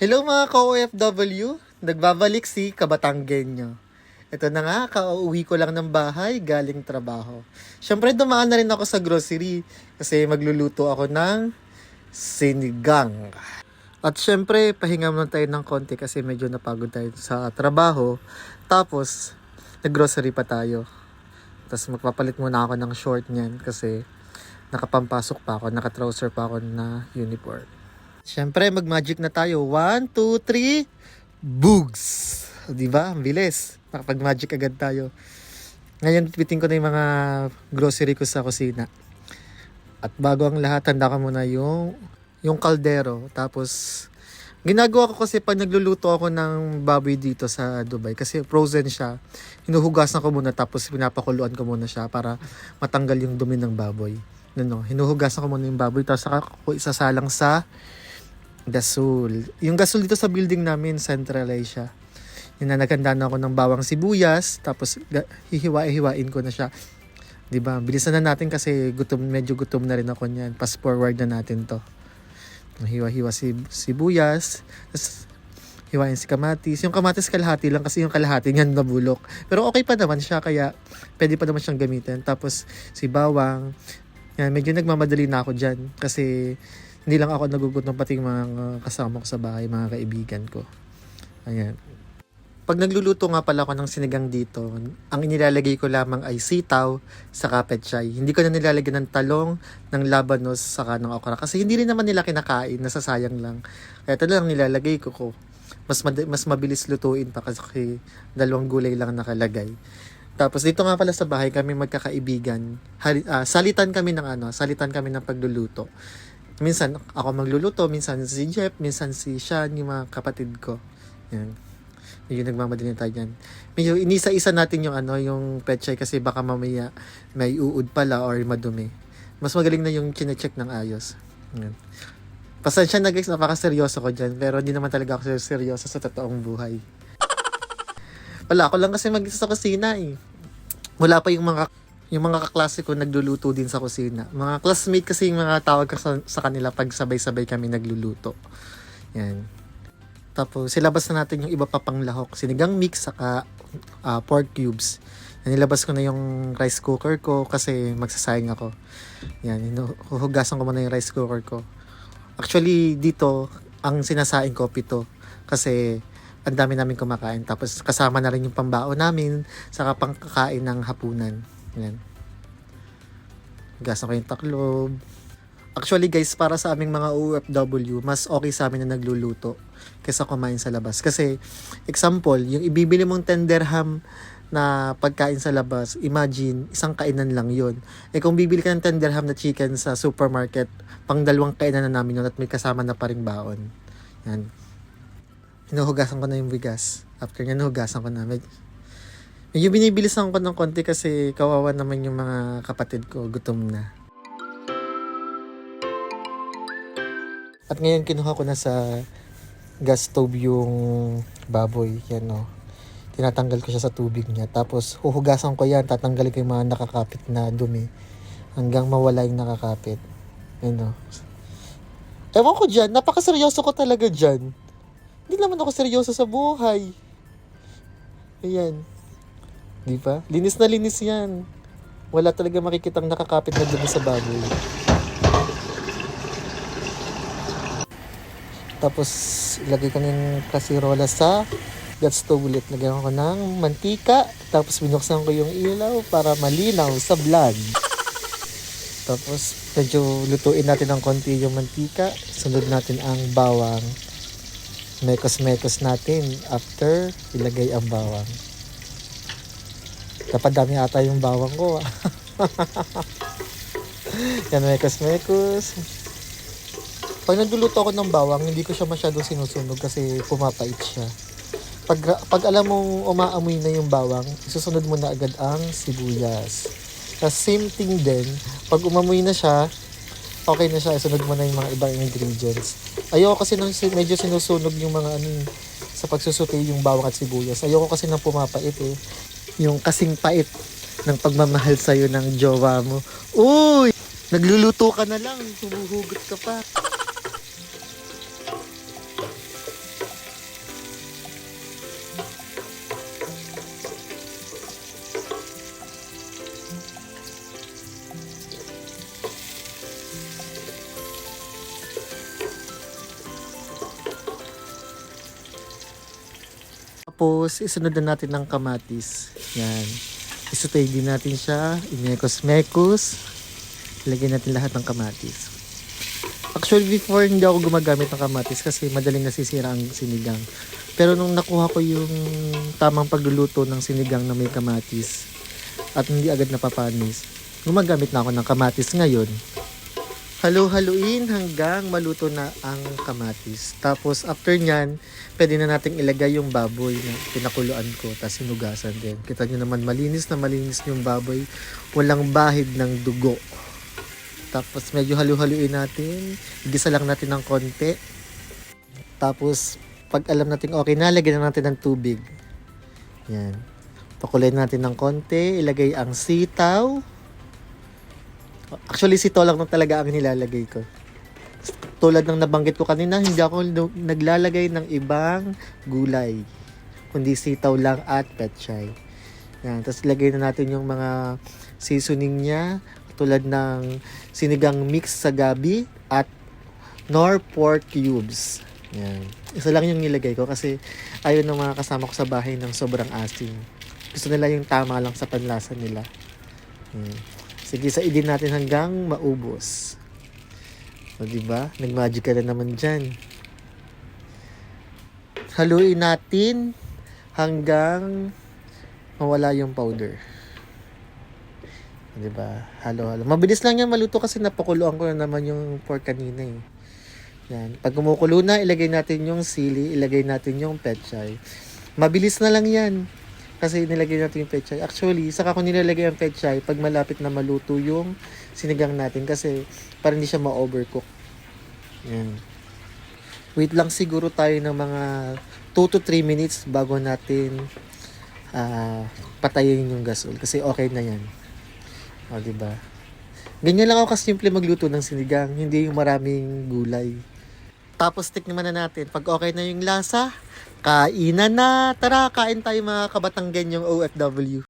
Hello mga ka-OFW, nagbabalik si Kabatanggenyo. Ito na nga, kauwi ko lang ng bahay galing trabaho. Siyempre dumaan na rin ako sa grocery kasi magluluto ako ng sinigang. At siyempre pahinga muna tayo ng konti kasi medyo napagod tayo sa trabaho. Tapos nag-grocery pa tayo. Tapos magpapalit muna ako ng short niyan kasi nakapampasok pa ako, naka-trouser pa ako na uniform. Siyempre, mag-magic na tayo. 1, 2, 3, boogs! Diba? Ang bilis. Nakapag-magic agad tayo. Ngayon, pipitin ko na yung mga grocery ko sa kusina. At bago ang lahat, handa ko muna yung kaldero. Tapos, ginagawa ko kasi pag nagluluto ako ng baboy dito sa Dubai, kasi frozen siya, hinuhugasan ko muna tapos pinapakuluan ko muna siya para matanggal yung dumi ng baboy. Hinuhugasan ko muna yung baboy tapos saka ko isasalang sa gasol. Yung gasol dito sa building namin, centralized siya. Yun na, naghanda na ako ng bawang sibuyas, tapos hihiwa-hiwain ko na siya. Diba? Bilisan na natin kasi medyo gutom na rin ako niyan. Fast forward na natin to. Hiwa-hiwa sibuyas, tapos hiwain si kamatis. Yung kamatis kalahati lang kasi yung kalahati niyan nabulok. Pero okay pa naman siya, kaya pwede pa naman siyang gamitin. Tapos si bawang, yan, medyo nagmamadali na ako dyan kasi hindi lang ako nagugutom, pati yung mga kasama ko sa bahay, mga kaibigan ko. Ayan. Pag nagluluto nga pala ako ng sinigang dito, ang inilalagay ko lamang ay sitaw sa pechay. Hindi ko na nilalagyan ng talong, ng labanos, saka ng okra. Kasi hindi rin naman nila kinakain, nasasayang lang. Kaya ito lang nilalagay ko. Mas mabilis lutuin pa kasi 2 gulay lang nakalagay. Tapos dito nga pala sa bahay kami magkakaibigan. Salitan kami ng pagluluto. Minsan ako magluluto, minsan si Jeff, minsan si Sean, yung mga kapatid ko. Yan. Medyo nagmamadali tayo dyan. Medyo inisa-isa natin yung pechay kasi baka mamaya may uod pala or madumi. Mas magaling na yung chinecheck ng ayos. Yan. Pasensya na guys, napaka-seryoso ko dyan. Pero hindi naman talaga ako seryoso sa totoong buhay. Wala, ako lang kasi mag-isa sa kusina eh. Wala pa yung mga kaklase ko nagluluto din sa kusina. Mga classmate kasi yung mga tawag ko sa kanila pag sabay-sabay kami nagluluto. Yan. Tapos silabas na natin yung iba pa pang lahok. Sinigang mix saka pork cubes. Yan, nilabas ko na yung rice cooker ko kasi magsasayang ako. Yan, huhugasan ko muna yung rice cooker ko. Actually, dito, ang sinasaing ko 7 kasi ang dami namin kumakain. Tapos kasama na rin yung pambao namin saka pangkakain ng hapunan. Yan. Hugasan ko yung taklob. Actually guys, para sa aming mga OFW, mas okay sa amin na nagluluto kaysa kumain sa labas. Kasi, example, yung ibibili mong 10 dirham na pagkain sa labas, imagine, isang kainan lang yun. Kung bibili ka ng 10 dirham na chicken sa supermarket, pang 2 kainan na namin yun at may kasama na pa ring baon. Yan. Hinuhugasan ko na yung bigas. After nyan, hinuhugasan ko na. Medyo binibilisan ko ng konti kasi kawawa naman yung mga kapatid ko, gutom na. At ngayon kinuha ko na sa gas stove yung baboy. Yan o. Tinatanggal ko siya sa tubig niya. Tapos huhugasan ko yan. Tatanggalin ko yung mga nakakapit na dumi. Hanggang mawala yung nakakapit. Yan o. Ewan ko dyan. Napakaseryoso ko talaga dyan. Hindi naman ako seryoso sa buhay. Ayan. Di ba? Linis na linis yan. Wala talaga makikitang nakakapit na dumi sa baboy. Tapos, ilagay ko ng kasirola sa gas stove ulit. Lagyan ko ng mantika. Tapos, binuksan ko yung ilaw para malinaw sa vlog. Tapos, medyo lutuin natin ng konti yung mantika. Sunod natin ang bawang. Mekos-mekos natin after ilagay ang bawang. Dapat dami ata yung bawang ko. Yan, mekos-mekos. Pag nagluluto ako ng bawang, hindi ko siya masyadong sinusunog kasi pumapait siya. Pag alam mong umaamoy na yung bawang, isusunod mo na agad ang sibuyas. Tapos same thing din, pag umamoy na siya, okay na siya, isunod mo na yung mga ibang ingredients. Ayoko kasi nang medyo sinusunog yung mga sa pagsusuti yung bawang at sibuyas. Ayoko kasi nang pumapait eh. Yung kasing pait ng pagmamahal sa'yo ng jowa mo. Uy! Nagluluto ka na lang, humuhugot ka pa. Tapos, isunod na natin ng kamatis. Yan. Isutay din natin siya. Imekos-mekos. Ilagay natin lahat ng kamatis. Actually, before hindi ako gumagamit ng kamatis kasi madaling nasisira ang sinigang. Pero nung nakuha ko yung tamang pagluluto ng sinigang na may kamatis at hindi agad napapanis, gumagamit na ako ng kamatis ngayon. Halo-haluin hanggang maluto na ang kamatis. Tapos after nyan, pwede na nating ilagay yung baboy na pinakuluan ko. Tapos sinugasan din. Kita nyo naman malinis na malinis yung baboy. Walang bahid ng dugo. Tapos medyo halu-haluin natin. Igisa lang natin ng konti. Tapos pag alam natin okay na, lagyan na natin ng tubig. Yan. Pakulayin natin ng konti. Ilagay ang sitaw. Actually, sitaw lang talaga ang nilalagay ko. Tulad ng nabanggit ko kanina, hindi ako naglalagay ng ibang gulay. Kundi sitaw lang at petchay. Yan. Tapos lagay na natin yung mga seasoning niya. Tulad ng sinigang mix sa gabi at nor pork cubes. Yan. Isa lang yung nilagay ko kasi ayaw ng mga kasama ko sa bahay ng sobrang asin. Gusto nila yung tama lang sa panlasa nila. Yan. Sige, saidin natin hanggang maubos. O, diba? Nag-magic ka na naman dyan. Haluin natin hanggang mawala yung powder. Diba? Halo-halo. Mabilis lang yan maluto kasi napakuluan ko na naman yung pork kanina eh. Yan. Pag kumukulo na, ilagay natin yung sili, ilagay natin yung petchay. Mabilis na lang yan. Kasi nilagay natin yung petchay. Actually, saka ko nilalagay ang petchay pag malapit na maluto yung sinigang natin kasi para hindi siya ma-overcook. Yan. Wait lang siguro tayo ng mga 2 to 3 minutes bago natin patayin yung gasol kasi okay na yan. O, diba? Ganyan lang ako kasimple magluto ng sinigang. Hindi yung maraming gulay. Tapos tikman na natin. Pag okay na yung lasa, kainan na. Tara, kain tayo mga Kabatanggen yung OFW.